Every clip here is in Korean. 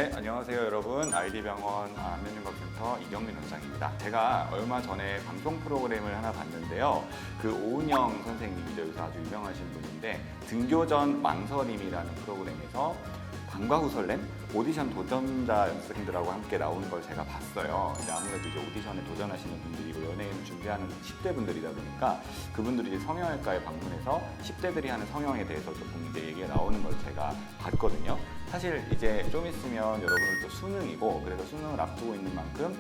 네, 안녕하세요 여러분. 아이디병원 안면윤곽센터 이경민 원장입니다. 제가 얼마 전에 방송 프로그램을 하나 봤는데요. 그 오은영 선생님이죠. 요새 아주 유명하신 분인데 등교전 망설임이라는 프로그램에서 방과 후 설렘? 오디션 도전자 연습생들하고 함께 나오는 걸 제가 봤어요. 근데 아무래도 이제 오디션에 도전하시는 분들이고 연예인을 준비하는 10대 분들이다 보니까 그분들이 이제 성형외과에 방문해서 10대들이 하는 성형에 대해서 조금 이제 얘기가 나오는 걸 제가 봤거든요. 사실 이제 좀 있으면 여러분들 또 수능이고, 그래서 수능을 앞두고 있는 만큼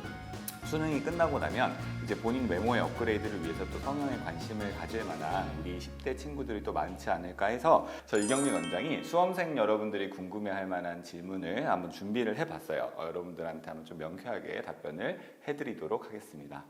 수능이 끝나고 나면 이제 본인 외모의 업그레이드를 위해서 또 성형에 관심을 가질 만한 우리 10대 친구들이 또 많지 않을까 해서 저 이경민 원장이 수험생 여러분들이 궁금해할 만한 질문을 한번 준비를 해봤어요. 여러분들한테 한번 좀 명쾌하게 답변을 해드리도록 하겠습니다.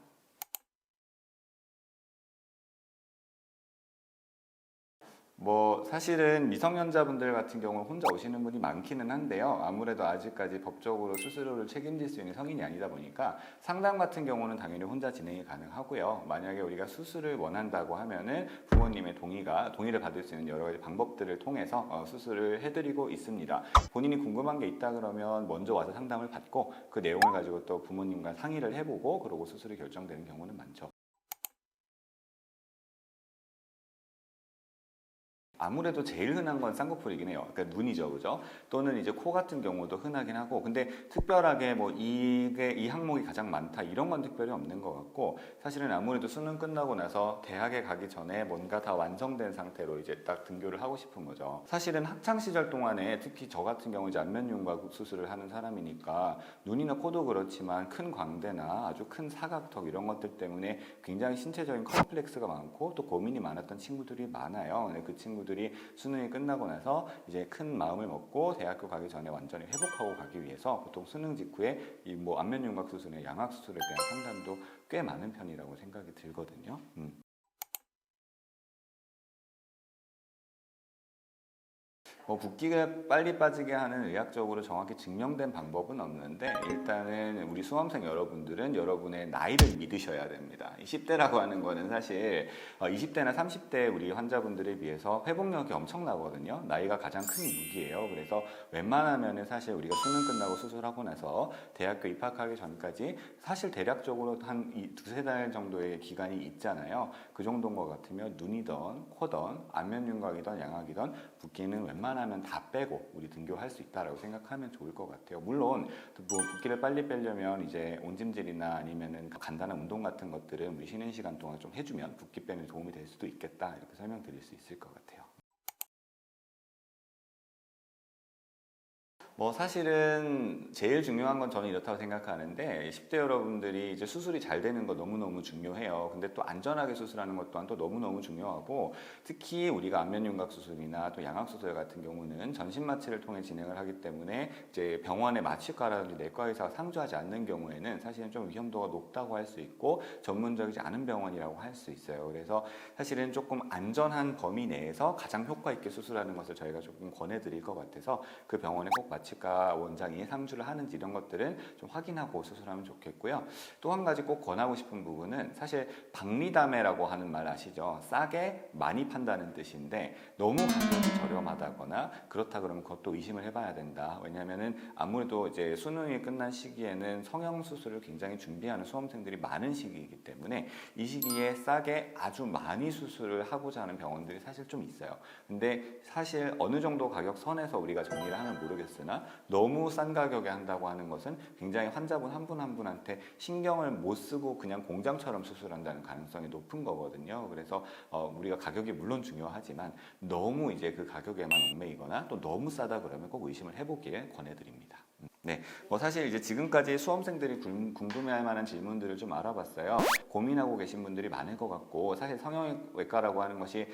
사실은 미성년자분들 같은 경우는 혼자 오시는 분이 많기는 한데요. 아무래도 아직까지 법적으로 스스로를 책임질 수 있는 성인이 아니다 보니까 상담 같은 경우는 당연히 혼자 진행이 가능하고요. 만약에 우리가 수술을 원한다고 하면은 부모님의 동의를 받을 수 있는 여러 가지 방법들을 통해서 수술을 해드리고 있습니다. 본인이 궁금한 게 있다 그러면 먼저 와서 상담을 받고 그 내용을 가지고 또 부모님과 상의를 해보고 그러고 수술이 결정되는 경우는 많죠. 아무래도 제일 흔한 건 쌍꺼풀이긴 해요. 그러니까 눈이죠, 그죠? 또는 이제 코 같은 경우도 흔하긴 하고, 근데 특별하게 이 항목이 가장 많다 이런 건 특별히 없는 것 같고, 사실은 아무래도 수능 끝나고 나서 대학에 가기 전에 뭔가 다 완성된 상태로 이제 딱 등교를 하고 싶은 거죠. 사실은 학창 시절 동안에 특히 저 같은 경우 이제 안면윤곽 수술을 하는 사람이니까 눈이나 코도 그렇지만 큰 광대나 아주 큰 사각턱 이런 것들 때문에 굉장히 신체적인 컴플렉스가 많고 또 고민이 많았던 친구들이 많아요. 근데 그 친구들이 수능이 끝나고 나서 이제 큰 마음을 먹고 대학교 가기 전에 완전히 회복하고 가기 위해서 보통 수능 직후에 이 안면윤곽 수술이나 양악 수술에 대한 상담도 꽤 많은 편이라고 생각이 들거든요. 붓기가 빨리 빠지게 하는 의학적으로 정확히 증명된 방법은 없는데, 일단은 우리 수험생 여러분들은 여러분의 나이를 믿으셔야 됩니다. 10대라고 하는 거는 사실 20대나 30대 우리 환자분들에 비해서 회복력이 엄청나거든요. 나이가 가장 큰 무기예요. 그래서 웬만하면 사실 우리가 수능 끝나고 수술하고 나서 대학교 입학하기 전까지 사실 대략적으로 한 두세 달 정도의 기간이 있잖아요. 그 정도인 것 같으면 눈이든 코든 안면윤곽이든 양악이든 붓기는 웬만하면 다 빼고 우리 등교할 수 있다라고 생각하면 좋을 것 같아요. 물론 붓기를 빨리 빼려면 이제 온찜질이나 아니면은 간단한 운동 같은 것들은 우리 쉬는 시간 동안 좀 해주면 붓기 빼는 도움이 될 수도 있겠다, 이렇게 설명드릴 수 있을 것 같아요. 사실은 제일 중요한 건 저는 이렇다고 생각하는데, 10대 여러분들이 이제 수술이 잘 되는 거 너무너무 중요해요. 근데 또 안전하게 수술하는 것 또한 또 너무너무 중요하고, 특히 우리가 안면윤곽 수술이나 또 양악 수술 같은 경우는 전신 마취를 통해 진행을 하기 때문에 이제 병원의 마취과라든지 내과 의사가 상주하지 않는 경우에는 사실은 좀 위험도가 높다고 할 수 있고 전문적이지 않은 병원이라고 할 수 있어요. 그래서 사실은 조금 안전한 범위 내에서 가장 효과 있게 수술하는 것을 저희가 조금 권해드릴 것 같아서 그 병원에 꼭 마취과 원장이 상주를 하는지 이런 것들은 좀 확인하고 수술하면 좋겠고요. 또 한 가지 꼭 권하고 싶은 부분은 사실 박리담회라고 하는 말 아시죠? 싸게 많이 판다는 뜻인데 너무 가격이 저렴하다거나 그렇다 그러면 그것도 의심을 해봐야 된다. 왜냐하면은 아무래도 이제 수능이 끝난 시기에는 성형 수술을 굉장히 준비하는 수험생들이 많은 시기이기 때문에 이 시기에 싸게 아주 많이 수술을 하고자 하는 병원들이 사실 좀 있어요. 근데 사실 어느 정도 가격 선에서 우리가 정리를 하면 모르겠으나 너무 싼 가격에 한다고 하는 것은 굉장히 환자분 한 분 한 분한테 신경을 못 쓰고 그냥 공장처럼 수술한다는 가능성이 높은 거거든요. 그래서 우리가 가격이 물론 중요하지만 너무 이제 그 가격에만 얽매이거나 또 너무 싸다 그러면 꼭 의심을 해보길 권해드립니다. 네, 사실 이제 지금까지 수험생들이 궁금해할 만한 질문들을 좀 알아봤어요. 고민하고 계신 분들이 많을 것 같고, 사실 성형외과라고 하는 것이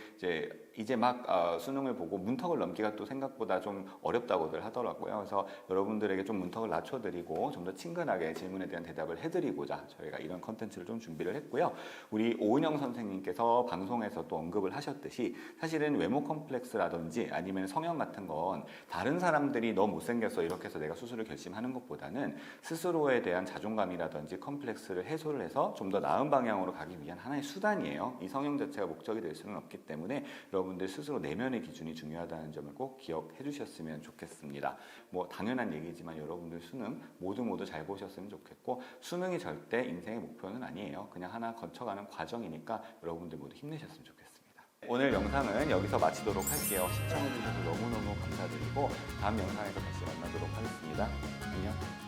이제 막 수능을 보고 문턱을 넘기가 또 생각보다 좀 어렵다고들 하더라고요. 그래서 여러분들에게 좀 문턱을 낮춰드리고 좀 더 친근하게 질문에 대한 대답을 해드리고자 저희가 이런 컨텐츠를 좀 준비를 했고요. 우리 오은영 선생님께서 방송에서 또 언급을 하셨듯이 사실은 외모 컴플렉스라든지 아니면 성형 같은 건 다른 사람들이 너 못생겨서 이렇게 해서 내가 수술을 열심히 하는 것보다는 스스로에 대한 자존감이라든지 컴플렉스를 해소를 해서 좀 더 나은 방향으로 가기 위한 하나의 수단이에요. 이 성형 자체가 목적이 될 수는 없기 때문에 여러분들 스스로 내면의 기준이 중요하다는 점을 꼭 기억해 주셨으면 좋겠습니다. 뭐 당연한 얘기지만 여러분들 수능 모두 잘 보셨으면 좋겠고, 수능이 절대 인생의 목표는 아니에요. 그냥 하나 거쳐가는 과정이니까 여러분들 모두 힘내셨으면 좋겠습니다. 오늘 영상은 여기서 마치도록 할게요. 시청해주셔서 너무너무 감사드리고 다음 영상에서 다시 만나도록 하겠습니다. 안녕.